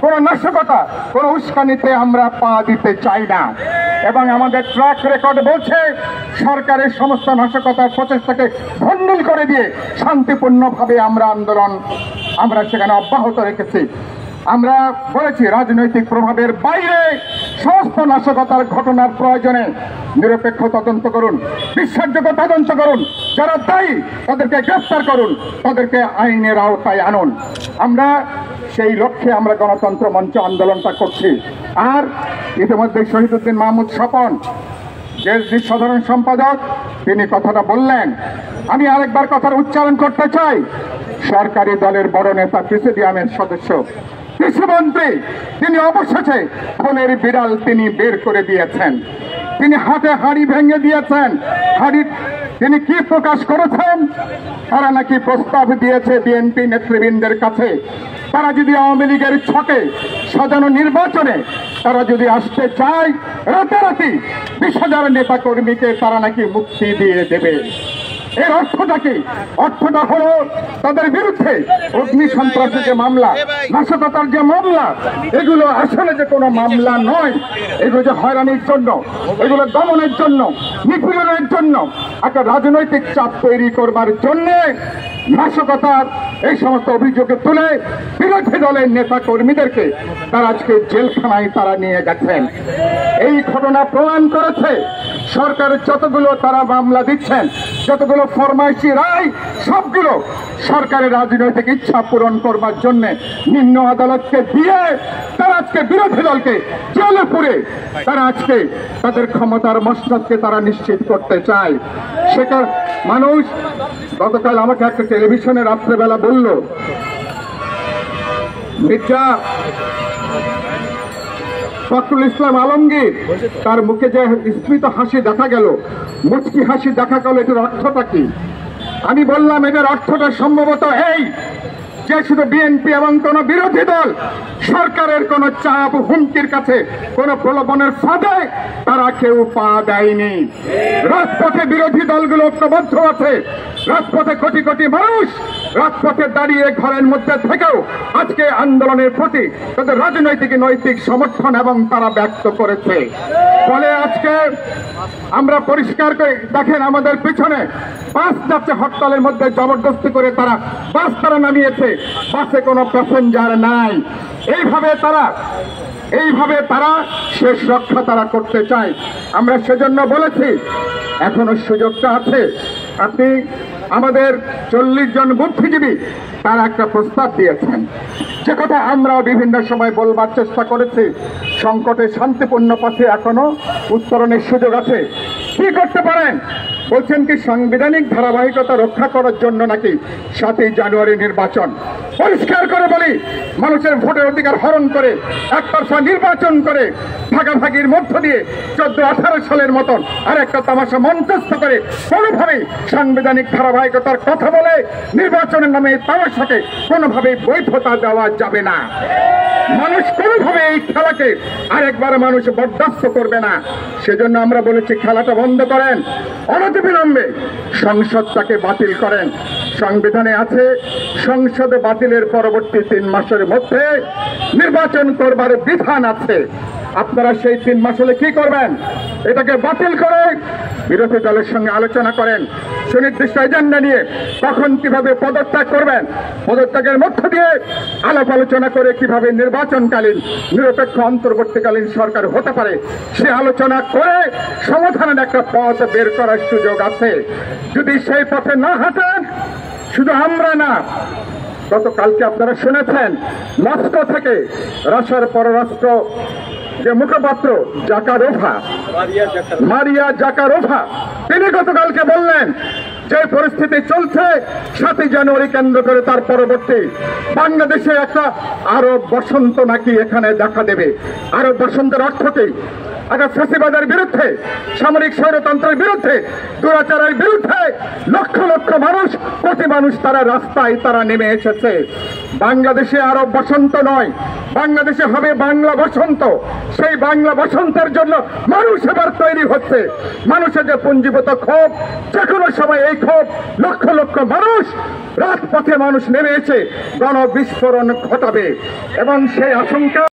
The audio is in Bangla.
কোনো নাশকতা, কোনো উস্কানিতে আমরা পা দিতে চাই না। এবং আমাদের ট্র্যাক রেকর্ড বলছে সরকারের সমস্ত নাশকতার প্রচেষ্টাকে ভণ্ডুল করে দিয়ে শান্তিপূর্ণভাবে আমরা সেখানে অব্যাহত রেখেছি। আমরা বলেছি রাজনৈতিক প্রভাবের বাইরে সমস্ত নাশকতার ঘটনার প্রয়োজনে নিরপেক্ষ তদন্ত করুন, বিশ্বাসযোগ্য তদন্ত করুন, যারা দায়ী তাদেরকে গ্রেফতার করুন, তাদেরকে আইনের আওতায় আনুন। আমরা সেই লক্ষ্যে আমরা গণতন্ত্র মঞ্চ আন্দোলনটা করছি। আর ইতিমধ্যে শহীদুদ্দিন মাহমুদ স্বপন জেএসডির সাধারণ সম্পাদক তিনি কথাটা বললেন। আমি আরেকবার কথার উচ্চারণ করতে চাই। সরকারি দলের বড় নেতা, প্রেসিডিয়ামের সদস্য, কৃষিমন্ত্রী, তিনি অবশেষে ফোনের বিড়াল তিনি বের করে দিয়েছেন। তিনি হাতে হাঁড়ি ভেঙে দিয়েছেন। তিনি কি প্রকাশ করেছেন? তারা নাকি প্রস্তাব দিয়েছে বিএনপি নেতৃবৃন্দের কাছে, তারা যদি আওয়ামী লীগের ছকে সাজানো নির্বাচনে তারা যদি আসতে চায়, রাতারাতি 20,000 নেতা কর্মীকে তারা নাকি মুক্তি দিয়ে দেবে। এর অর্থটা কি? অর্থটা হলো তাদের বিরুদ্ধে অগ্নি সন্ত্রাসের যে মামলা, নাশকতার যে মামলা, এগুলো আসলে যে কোনো মামলা নয়, এগুলো যে হয়রানির জন্য, এগুলো দমনের জন্য, নিপীড়নের জন্য, একটা রাজনৈতিক চাপ তৈরি করবার জন্য নাশকতার এই সমস্ত অভিযোগে তুলে বিরোধী দলের নেতা কর্মীদেরকে তারা আজকে জেলখানায় তারা নিয়ে গেছেন। এই ঘটনা প্রমাণ করেছে সরকারের যতগুলো তারা মামলা দিচ্ছেন, যতগুলো ফরমাইশি রায়, সবগুলো সরকারের রাজনৈতিক ইচ্ছা পূরণ করবার জন্য নিম্ন আদালতকে দিয়ে তারা আজকে বিরোধী দলকে জেলে পুরে তারা আজকে তাদের ক্ষমতার মসনদকে তারা নিশ্চিত করতে চায়। সেখানে মানুষ গতকাল আমাকে একটা টেলিভিশনে রাত্রেবেলা বলল, মির্জা ফখরুল ইসলাম আলমগীর তার মুখে যে স্মিত হাসি দেখা গেল, মুচকি হাসি দেখা গেল, এটার অর্থটা কি? আমি বললাম এটার অর্থটা সম্ভবত এই যে শুধু বিএনপি এবং কোন বিরোধী দল সরকারের কোন চাপ হুমকির কাছে, কোন প্রলোভনের ফাঁদে তারা কেউ পা দেয়নি। রাজপথে বিরোধী দলগুলো ঐক্যবদ্ধ আছে, রাজপথে কোটি কোটি মানুষ রাজপথে দাঁড়িয়ে ঘরের মধ্যে থেকেও আজকে আন্দোলনের প্রতি তাদের রাজনৈতিক নৈতিক সমর্থন এবং তারা ব্যক্ত করেছে। ফলে আজকে আমরা পরিষ্কার করে দেখেন আমাদের পিছনে বাস যাচ্ছে, হরতালের মধ্যে জবরদস্তি করে তারা বাস নামিয়েছে, বাসে কোনো প্যাসেঞ্জার নাই। এইভাবে তারা শেষ রক্ষা তারা করতে চায়। আমরা সেজন্য বলেছি এখনো সুযোগটা আছে। আপনি আমাদের 40 জন বুদ্ধিজীবী তারা একটা প্রস্তাব দিয়েছেন, যে কথা আমরা বিভিন্ন সময় বলবার চেষ্টা করেছি, সংকটে শান্তিপূর্ণ পথে এখনো উত্তরণের সুযোগ আছে। কি করতে পারেন? বলছেন কি সাংবিধানিক ধারাবাহিকতা রক্ষা করার জন্য নাকি 7ই জানুয়ারি নির্বাচন। পরিষ্কার করে বলি, মানুষের ভোটের অধিকার হরণ করে একতরফা নির্বাচন করে ভাগাভাগির মধ্য দিয়ে 14-18 সালের মতন আর একটা তামাশা মঞ্চস্থ করে কোনোভাবেই সাংবিধানিক ধারাবাহিকতার কথা বলে নির্বাচনের নামে তামাশাকে কোনোভাবেই বৈধতা দেওয়া যাবে না। মানুষ কোনোভাবে এই খেলাকে আরেকবার মানুষ বরদাস্ত করবে না। সেজন্য আমরা বলেছি খেলাটা বন্ধ করেন, অনতিবিলম্বে সংসদটাকে বাতিল করেন। সংবিধানে আছে সংসদে বাতিলের পরবর্তী 3 মাসের মধ্যে নির্বাচন করবার বিধান আছে। আপনারা সেই 3 মাস হলে কি করবেন? এটাকে বাতিল করে বিরোধী দলের সঙ্গে আলোচনা করেন, সুনির্দিষ্ট এজেন্ডা নিয়ে কখন কিভাবে পদত্যাগ করবেন, পদত্যাগের মধ্য দিয়ে আলাপ আলোচনা করে কিভাবে নির্বাচনকালীন নিরপেক্ষ অন্তর্বর্তীকালীন সরকার হতে পারে সে আলোচনা করে সমাধানের একটা পথ বের করার সুযোগ আছে। যদি সেই পথে না হাঁটেন, শুধু আমরা না, গতকালকে আপনারা শুনেছেন মস্কো থেকে রাশিয়ার পররাষ্ট্র যে মুখপাত্র মারিয়া জাকারোভা তিনি গতকালকে বললেন যে পরিস্থিতি চলছে 7ই জানুয়ারি কেন্দ্র করে তার পরবর্তী বাংলাদেশে একটা আরব বসন্ত নাকি এখানে দেখা দেবে। আরব বসন্তের অর্থ কি? আগে ফ্যাসিবাদের বিরুদ্ধে, সামরিক স্বৈরতন্ত্রের বিরুদ্ধে, দুরাচারের বিরুদ্ধে লক্ষ লক্ষ মানুষ, কোটি মানুষ তারা রাস্তায় তারা নেমে এসেছে। বাংলাদেশে আরব বসন্ত নয়, বাংলাদেশে হবে বাংলা বসন্ত। সেই বাংলা বসন্তের জন্য মানুষ এবার তৈরি হচ্ছে। মানুষের যে পুঞ্জীভূত ক্ষোভ, যে কোনো সময় এই ক্ষোভ লক্ষ লক্ষ মানুষ রাজপথে মানুষ নেমে এসে গণবিস্ফোরণ ঘটাবে এবং সেই আশঙ্কা